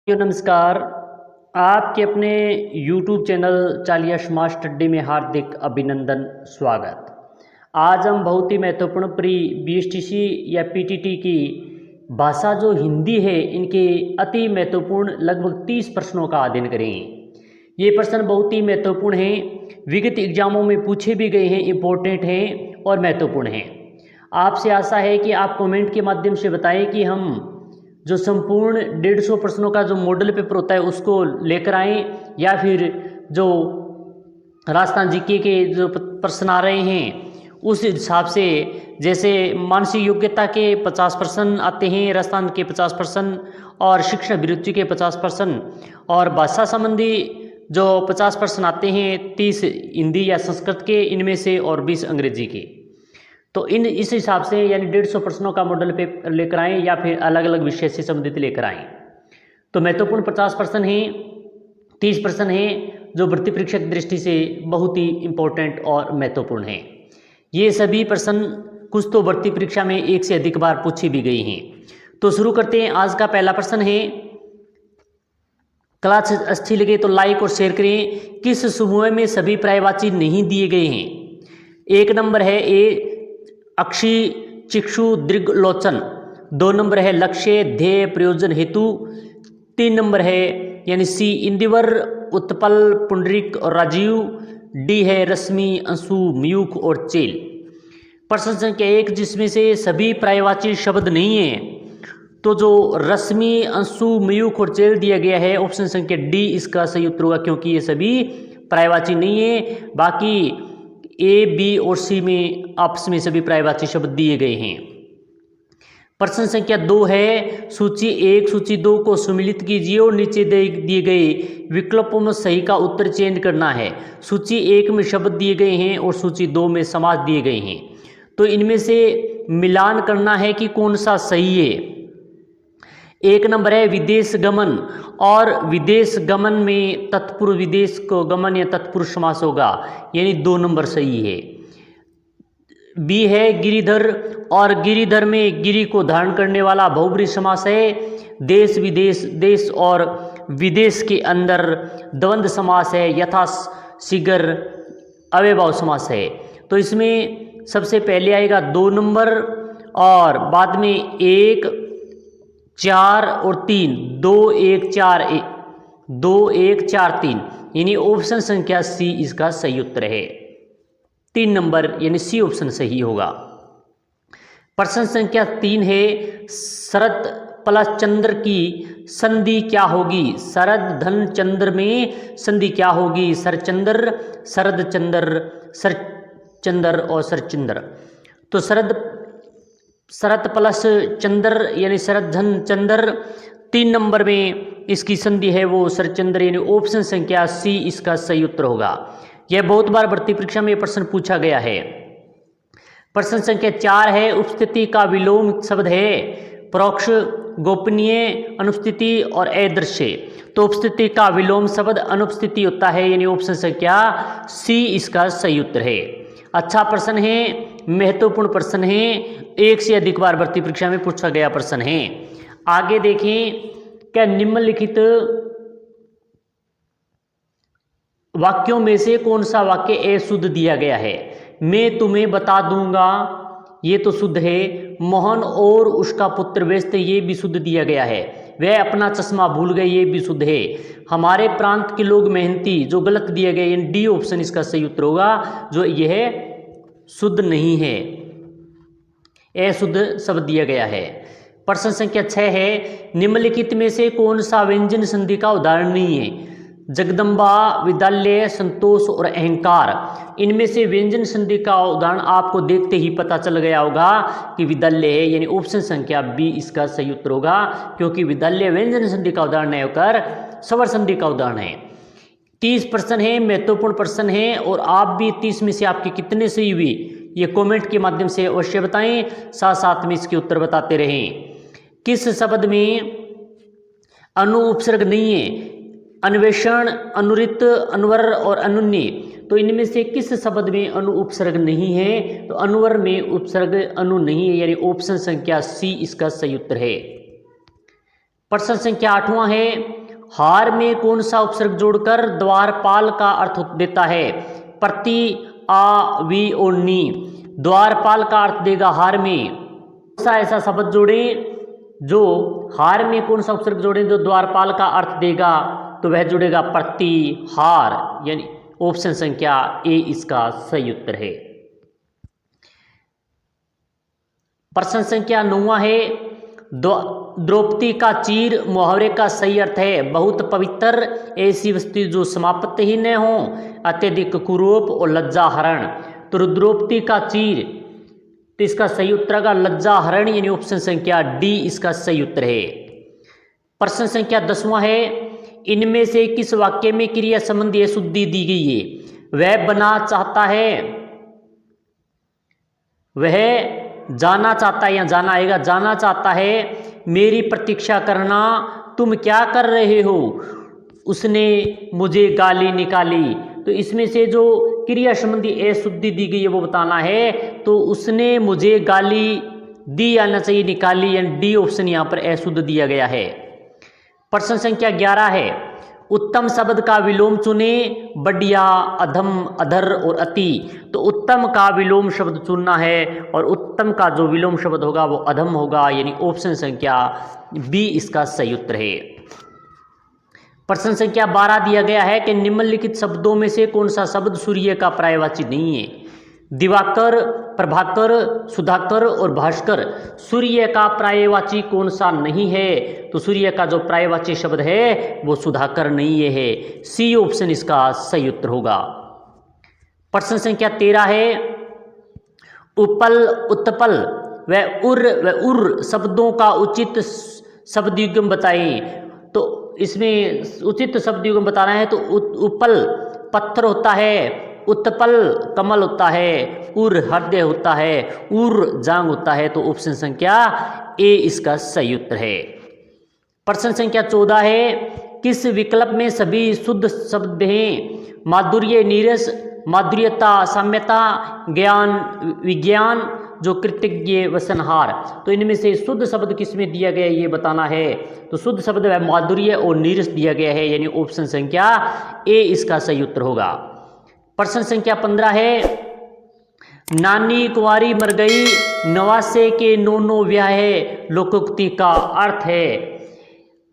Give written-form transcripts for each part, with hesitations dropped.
नमस्कार। आपके अपने YouTube चैनल चालिया स्मार्ट स्टडी में हार्दिक अभिनंदन स्वागत। आज हम बहुत ही महत्वपूर्ण प्री BSTC या PTT की भाषा जो हिंदी है इनके अति महत्वपूर्ण लगभग 30 प्रश्नों का अध्ययन करेंगे। ये प्रश्न बहुत ही महत्वपूर्ण हैं, विगत एग्जामों में पूछे भी गए हैं, इम्पोर्टेंट हैं और महत्वपूर्ण हैं। आपसे आशा है कि आप कमेंट के माध्यम से बताएं कि हम जो संपूर्ण 150 प्रश्नों का जो मॉडल पेपर होता है उसको लेकर आएँ, या फिर जो राजस्थान जीके के जो प्रश्न आ रहे हैं उस हिसाब से, जैसे मानसिक योग्यता के 50% आते हैं, राजस्थान के 50% और शिक्षण अभिरुचि के 50% और भाषा संबंधी जो 50% आते हैं, 30 हिंदी या संस्कृत के इनमें से और 20 अंग्रेजी के। तो इस हिसाब से यानी 150 प्रश्नों का मॉडल पेपर लेकर आएँ या फिर अलग अलग विषय से संबंधित लेकर आएँ। तो महत्वपूर्ण 50% हैं, 30% हैं जो वृत्ति परीक्षा की दृष्टि से बहुत ही इम्पोर्टेंट और महत्वपूर्ण हैं। ये सभी प्रश्न कुछ तो वृत्ति परीक्षा में एक से अधिक बार पूछी भी गई हैं। तो शुरू करते हैं। आज का पहला प्रश्न है, क्लास अच्छी लगे तो लाइक और शेयर करें। किस समूह में सभी पर्यायवाची नहीं दिए गए हैं? एक नंबर है ए अक्षी चिक्षु दृग्लोचन, 2 नंबर है लक्ष्य ध्येय प्रयोजन हेतु, 3 नंबर है यानी सी इंदिवर उत्पल पुंडरिक और राजीव, डी है रश्मि अंशु मयूख और चेल। प्रश्न संख्या 1 जिसमें से सभी पर्यायवाची शब्द नहीं है, तो जो रश्मि अंशु मयूख और चेल दिया गया है ऑप्शन संख्या डी इसका सही उत्तर होगा, क्योंकि ये सभी पर्यायवाची नहीं है। बाकी ए बी और सी में आपस में सभी पर्यायवाची शब्द दिए गए हैं। प्रश्न संख्या 2 है, सूची 1 सूची 2 को सम्मिलित कीजिए और नीचे दिए गए विकल्पों में सही का उत्तर चयन करना है। सूची 1 में शब्द दिए गए हैं और सूची 2 में समास दिए गए हैं, तो इनमें से मिलान करना है कि कौन सा सही है। एक नंबर है विदेश गमन, और विदेश गमन में तत्पुरुष विदेश को गमन या तत्पुरुष समास होगा, यानी 2 नंबर सही है। बी है गिरिधर, और गिरिधर में गिरि को धारण करने वाला बहुब्रीहि समास है। देश विदेश, देश और विदेश के अंदर द्वंद्व समास है, यथा शीघ्र अव्ययभाव समास है। तो इसमें सबसे पहले आएगा 2 नंबर और बाद में 1 4 और 3, 2 1 4 2 1 4 3, यानी ऑप्शन संख्या सी इसका सही उत्तर है। 3 नंबर यानी सी ऑप्शन सही होगा। प्रश्न संख्या 3 है, शरद प्लस चंद्र की संधि क्या होगी? शरद धन चंद्र में संधि क्या होगी? सरचंद्र, शरद चंद्र, सरचंद्र और सरचंद्र। तो शरद प्लस चंद्र यानी शरद धन चंद्र, 3 नंबर में इसकी संधि है वो सरचंद्र, यानी ऑप्शन संख्या सी इसका सही उत्तर होगा। यह बहुत बार भर्ती परीक्षा में प्रश्न पूछा गया है। प्रश्न संख्या 4 है, उपस्थिति का विलोम शब्द है परोक्ष, गोपनीय, अनुपस्थिति और अदृश्य। तो उपस्थिति का विलोम शब्द अनुपस्थिति होता है, यानी ऑप्शन संख्या सी इसका सही उत्तर है। अच्छा प्रश्न है, महत्वपूर्ण प्रश्न है, एक से अधिक बार भर्ती परीक्षा में पूछा गया प्रश्न है। आगे देखें, क्या निम्नलिखित वाक्यों में से कौन सा वाक्य अशुद्ध दिया गया है? मैं तुम्हें बता दूंगा, ये तो शुद्ध है। मोहन और उसका पुत्र व्यस्त, ये भी शुद्ध दिया गया है। वह अपना चश्मा भूल गए, ये भी शुद्ध है। हमारे प्रांत के लोग मेहनती, जो गलत दिया गया, यानी डी ऑप्शन इसका सही उत्तर होगा, जो यह शुद्ध नहीं है, अशुद्ध शब्द दिया गया है। प्रश्न संख्या 6 है, निम्नलिखित में से कौन सा व्यंजन संधि का उदाहरण नहीं है? जगदम्बा, विद्यालय, संतोष और अहंकार। इनमें से व्यंजन संधि का उदाहरण आपको देखते ही पता चल गया होगा कि विद्यालय है, यानी ऑप्शन संख्या बी इसका सही उत्तर होगा, क्योंकि विद्यालय व्यंजन संधि का उदाहरण नहीं होकर स्वर संधि का उदाहरण है। 30 प्रश्न है, महत्वपूर्ण प्रश्न है, और आप भी 30 में से आपके कितने सही हुए ये कमेंट के माध्यम से अवश्य बताएं, साथ साथ में इसके उत्तर बताते रहें। किस शब्द में अनु उपसर्ग नहीं है? अन्वेषण, अनुरित, अनवर और अनुन्य। तो इनमें से किस शब्द में अनु उपसर्ग नहीं है? तो अनवर में उपसर्ग अनु नहीं है, यानी ऑप्शन संख्या सी इसका सही उत्तर है। प्रश्न संख्या 8वां है, हार में कौन सा उपसर्ग जोड़कर द्वारपाल का अर्थ देता है? प्रति, आ, वी और नी। द्वारपाल का अर्थ देगा हार में। कौन सा ऐसा शब्द जोड़ें जो हार में कौन सा उपसर्ग जोड़ें जो द्वारपाल का अर्थ देगा? तो वह जुड़ेगा प्रतिहार, यानी ऑप्शन संख्या ए इसका सही उत्तर है। प्रश्न संख्या 9 है, द्रौपदी का चीर मुहावरे का सही अर्थ है बहुत पवित्र, ऐसी वस्तु जो समाप्त ही न हो, अत्यधिक कुरूप और लज्जा हरण। तो द्रौपदी का चीर, तो इसका सही उत्तर का लज्जा हरण, यानी ऑप्शन संख्या डी इसका सही उत्तर है। प्रश्न संख्या 10वां है, इनमें से किस वाक्य में क्रिया संबंधी अशुद्धि दी गई है? वह बना चाहता है, वह जाना चाहता है, या जाना आएगा, जाना चाहता है, मेरी प्रतीक्षा करना, तुम क्या कर रहे हो, उसने मुझे गाली निकाली। तो इसमें से जो क्रिया संबंधी अशुद्धि दी गई है वो बताना है। तो उसने मुझे गाली दी आना चाहिए, निकाली, यानी डी ऑप्शन यहाँ पर अशुद्ध दिया गया है। प्रश्न संख्या 11 है, उत्तम शब्द का विलोम चुने, बढ़िया, अधम, अधर और अति। तो उत्तम का विलोम शब्द चुनना है और उत्तम का जो विलोम शब्द होगा वो अधम होगा, यानी ऑप्शन संख्या बी इसका सही उत्तर है। प्रश्न संख्या 12 दिया गया है कि निम्नलिखित शब्दों में से कौन सा शब्द सूर्य का पर्यायवाची नहीं है? दिवाकर, प्रभाकर, सुधाकर और भास्कर। सूर्य का पर्यायवाची कौन सा नहीं है? तो सूर्य का जो पर्यायवाची शब्द है वो सुधाकर नहीं है, सी ऑप्शन इसका सही उत्तर होगा। प्रश्न संख्या 13 है, उपल, उत्पल व उर शब्दों का उचित शब्द युग्म बताएं। तो इसमें उचित शब्द युग्म बताना है तो उपल पत्थर होता है, उत्पल कमल होता है, उर हृदय होता है, उर जांग होता है। तो ऑप्शन संख्या ए इसका सही उत्तर है। प्रश्न संख्या 14 है, किस विकल्प में सभी शुद्ध शब्द हैं? माधुर्य, नीरस, माधुर्यता, साम्यता, ज्ञान, विज्ञान, जो कृतज्ञ, वसनहार। तो इनमें से शुद्ध शब्द किसमें दिया गया है ये बताना है। तो शुद्ध शब्द है माधुर्य और नीरस दिया गया है, यानी ऑप्शन संख्या ए इसका सही उत्तर होगा। प्रश्न संख्या 15 है, नानी कुंवारी मर गई, नवासे के नौनो ब्याह है, लोकोक्ति का अर्थ है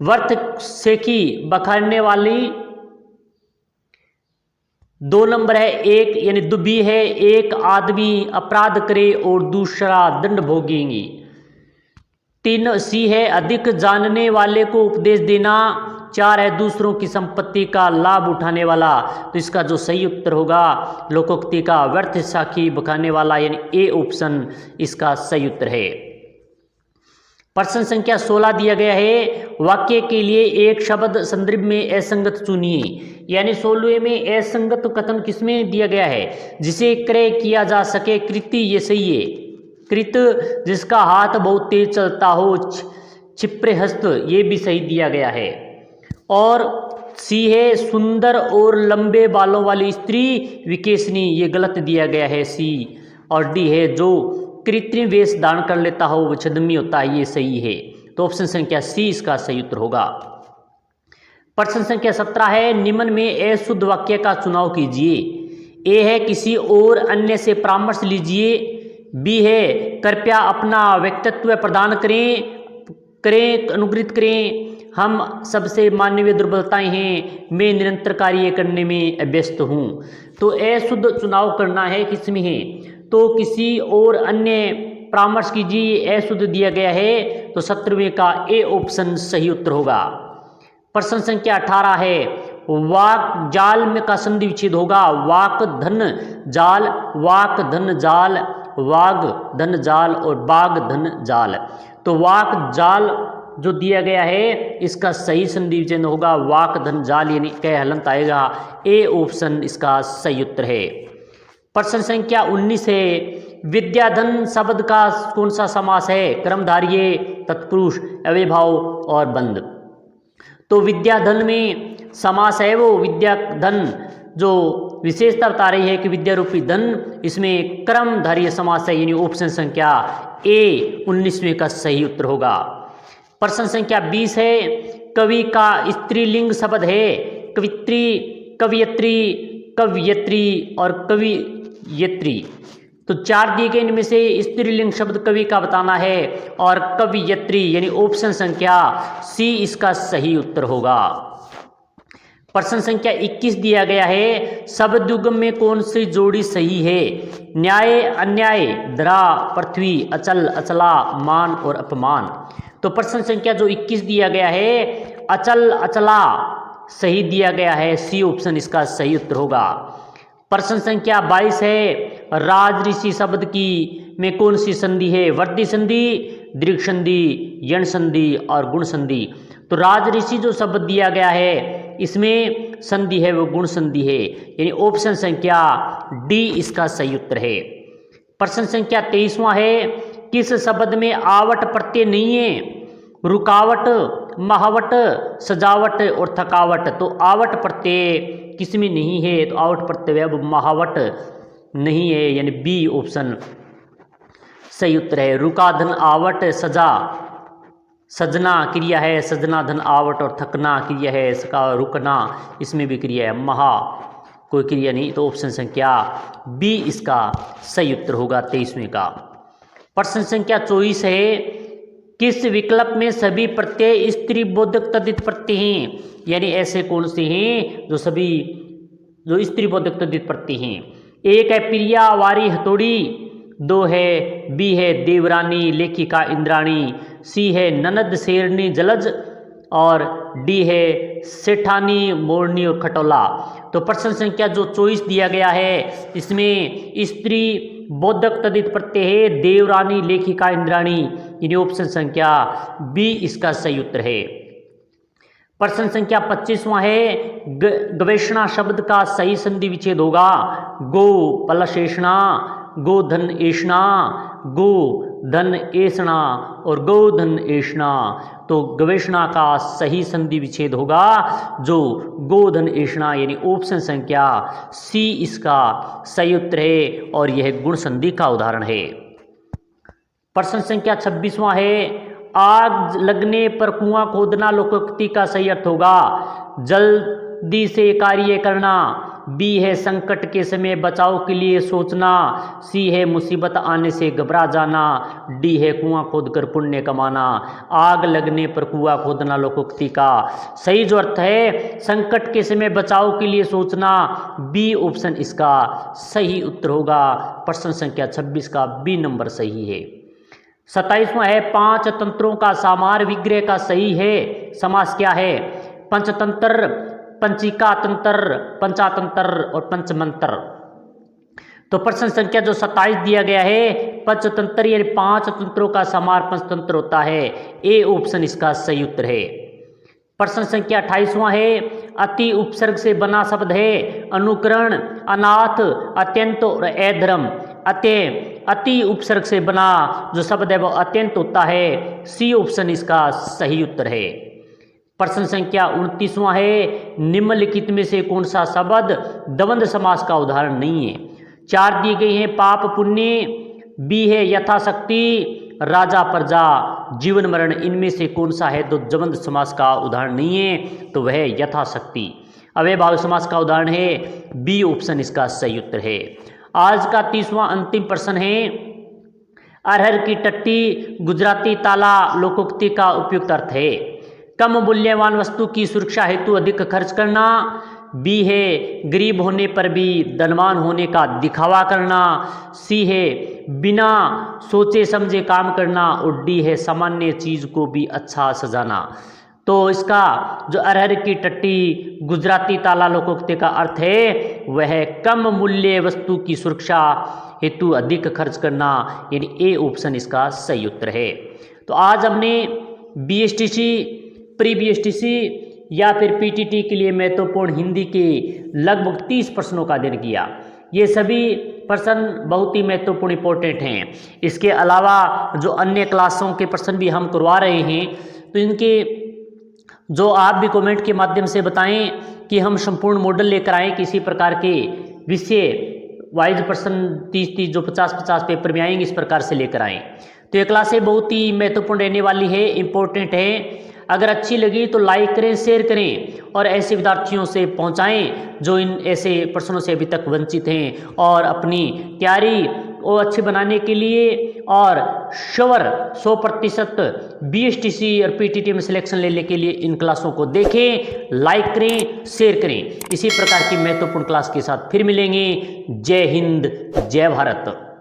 वर्थ सेखी बखारने वाली। 2 नंबर है, एक यानी दुबी है, एक आदमी अपराध करे और दूसरा दंड भोगेंगी। 3 सी है, अधिक जानने वाले को उपदेश देना। 4 है, दूसरों की संपत्ति का लाभ उठाने वाला। तो इसका जो सही उत्तर होगा लोकोक्ति का व्यर्थ साखी बखाने वाला, यानी ए ऑप्शन इसका सही उत्तर है। प्रश्न संख्या 16 दिया गया है, वाक्य के लिए एक शब्द संदर्भ में असंगत चुनिए। यानी 16वें में असंगत कथन किसमें दिया गया है? जिसे क्रय किया जा सके, कृति, ये सही है। कृत, जिसका हाथ बहुत तेज चलता हो, छिपरे हस्त, ये भी सही दिया गया है। और सी है, सुंदर और लंबे बालों वाली स्त्री विकेशनी, ये गलत दिया गया है, सी। और डी है, जो कृत्रिम वेश धारण कर लेता हो वो छद्मी होता है, ये सही है। तो ऑप्शन संख्या सी इसका सही उत्तर होगा। प्रश्न संख्या 17 है, निम्न में अशुद्ध वाक्य का चुनाव कीजिए। ए है, किसी और अन्य से परामर्श लीजिए। बी है, कृपया अपना व्यक्तित्व प्रदान करें, अनुग्रहित करें, हम सबसे मानवीय दुर्बलताएं हैं, मैं निरंतर कार्य करने में अभ्यस्त हूँ। तो अशुद्ध चुनाव करना है, किसमें है? तो किसी और अन्य परामर्श कीजिए, अशुद्ध दिया गया है, तो 17वें का ए ऑप्शन सही उत्तर होगा। प्रश्न संख्या 18 है, वाक जाल में का संधि विच्छेद होगा। वाक धन जाल, वाक धन जाल, वाग धन जाल और बाग धन जाल। तो वाक जाल जो दिया गया है इसका सही संधि विच्छेद होगा वाक धन जाल, यानी क हलंत आएगा, ए ऑप्शन इसका सही उत्तर है। प्रश्न संख्या 19 है, विद्याधन शब्द का कौन सा समास है? कर्मधारय, तत्पुरुष, अव्ययभाव और बंध। तो विद्याधन में समास है वो विद्याधन, जो विशेषता बता रही है कि विद्या रूपी धन, इसमें कर्मधारय समास है, यानी ऑप्शन संख्या ए 19वें का सही उत्तर होगा। प्रश्न संख्या 20 है, कवि का स्त्रीलिंग शब्द है कवित्री, कवियत्री, कवयत्री और कवियत्री। तो 4 दिए गए इनमें से स्त्रीलिंग शब्द कवि का बताना है और कवयत्री यानी ऑप्शन संख्या सी इसका सही उत्तर होगा। प्रश्न संख्या 21 दिया गया है, शब्द युग्म में कौन सी जोड़ी सही है? न्याय, अन्याय, धरा, पृथ्वी, अचल, अचला, मान और अपमान। तो प्रश्न संख्या जो 21 दिया गया है, अचल, अचला सही दिया गया है, सी ऑप्शन इसका सही उत्तर होगा। प्रश्न संख्या 22 है, राज ऋषि शब्द की में कौन सी संधि है? वृद्धि संधि, दीर्घ संधि, यण संधि और गुण संधि। तो राज ऋषि जो शब्द दिया गया है इसमें संधि है वो गुण संधि है, यानी ऑप्शन संख्या डी इसका सही उत्तर है। प्रश्न संख्या 23वां है, किस शब्द में आवट प्रत्यय नहीं है? रुकावट, महावट, सजावट और थकावट। तो आवट प्रत्यय किसमें नहीं है? तो आवट प्रत्यय अब महावट नहीं है, यानी बी ऑप्शन सही उत्तर है। रुका धन आवट, सजा सजना क्रिया है, सजना धन आवट और थकना क्रिया है, इसका रुकना इसमें भी क्रिया है, महा कोई क्रिया नहीं। तो ऑप्शन संख्या बी इसका सही उत्तर होगा 23वें का। प्रश्न संख्या 24 है, किस विकल्प में सभी प्रत्यय स्त्री बोधक तद्धित प्रत्यय हैं? यानी ऐसे कौन से हैं जो स्त्री बोधक तद्धित प्रत्यय हैं? एक है प्रिया, वारी, हथौड़ी, 2 है बी है देवरानी, लेखिका, इंद्राणी, सी है ननद, शेरनी, जलज और डी है सेठानी, मोरनी और खटोला। तो प्रश्न संख्या जो 24 दिया गया है इसमें स्त्री बोधक तद्धित प्रत्यय है देवरानी, लेखिका, इंद्राणी, यानी ऑप्शन संख्या बी इसका सही उत्तर है। प्रश्न संख्या 25वां है, गवेषणा शब्द का सही संधि विच्छेद होगा? गो प्लस एषणा, गोधन एषणा, गो धन एषणा और गोधन एषणा। तो गवेषणा का सही संधि विच्छेद होगा जो गोधन एषणा, यानी ऑप्शन संख्या सी इसका सही उत्तर है और यह गुण संधि का उदाहरण है। प्रश्न संख्या 26वां है, आग लगने पर कुआं खोदना लोकोक्ति का सही अर्थ होगा? जल्दी से कार्य करना, बी है संकट के समय बचाव के लिए सोचना, सी है मुसीबत आने से घबरा जाना, डी है कुआं खोदकर पुण्य कमाना। आग लगने पर कुआं खोदना लोकोक्ति का सही जो अर्थ है संकट के समय बचाव के लिए सोचना, बी ऑप्शन इसका सही उत्तर होगा। प्रश्न संख्या 26 का बी नंबर सही है। 27वां है, 5 तंत्रों का सामार विग्रह का सही है समास क्या है? पंचतंत्र, पंचिका तंत्र, पंचातंत्र और पंचमंत्र। तो प्रश्न संख्या जो 27 दिया गया है, पंचतंत्र यानी 5 तंत्रों का समार पंचतंत्र होता है, ए ऑप्शन इसका सही उत्तर है। प्रश्न संख्या 28वां है, अति उपसर्ग से बना शब्द है अनुकरण, अनाथ, अत्यंत और अधर्म। अति उपसर्ग से बना जो शब्द है वो अत्यंत होता है, सी ऑप्शन इसका सही उत्तर है। प्रश्न संख्या 29वां है, निम्नलिखित में से कौन सा शब्द द्वंद्व समास का उदाहरण नहीं है? 4 दिए गए हैं, पाप पुण्य, बी है यथाशक्ति, राजा प्रजा, जीवन मरण। इनमें से कौन सा है तो द्वंद्व समास का उदाहरण नहीं है? तो वह यथाशक्ति। अव्ययभावी समास का उदाहरण है, बी ऑप्शन इसका सही उत्तर है। आज का 30वां अंतिम प्रश्न है, अरहर की टट्टी गुजराती ताला लोकोक्ति का उपयुक्त अर्थ है? कम मूल्यवान वस्तु की सुरक्षा हेतु अधिक खर्च करना, बी है गरीब होने पर भी धनवान होने का दिखावा करना, सी है बिना सोचे समझे काम करना और डी है सामान्य चीज को भी अच्छा सजाना। तो इसका जो अरहर की टट्टी गुजराती ताला लोकोक्ति का अर्थ है वह कम मूल्य वस्तु की सुरक्षा हेतु अधिक खर्च करना, यानी ए ऑप्शन इसका सही उत्तर है। तो आज हमने बीएसटीसी, प्री बीएसटीसी या फिर पीटीटी के लिए महत्वपूर्ण हिंदी के लगभग 30 प्रश्नों का अध्ययन किया। ये सभी प्रश्न बहुत ही महत्वपूर्ण इंपॉर्टेंट हैं। इसके अलावा जो अन्य क्लासों के प्रश्न भी हम करवा रहे हैं, तो इनके जो आप भी कमेंट के माध्यम से बताएं कि हम संपूर्ण मॉडल लेकर आएँ, किसी प्रकार के विषय वाइज प्रश्न 30-30 जो 50-50 पेपर में आएंगे इस प्रकार से लेकर आएँ। तो ये क्लासें बहुत ही महत्वपूर्ण रहने वाली है, इम्पोर्टेंट है। अगर अच्छी लगी तो लाइक करें, शेयर करें और ऐसे विद्यार्थियों से पहुंचाएं जो इन ऐसे प्रश्नों से अभी तक वंचित हैं और अपनी तैयारी और अच्छे बनाने के लिए और श्योर 100% BSTC और PTT में सिलेक्शन लेने के लिए इन क्लासों को देखें, लाइक करें, शेयर करें। इसी प्रकार की महत्वपूर्ण क्लास के साथ फिर मिलेंगे। जय हिंद, जय भारत।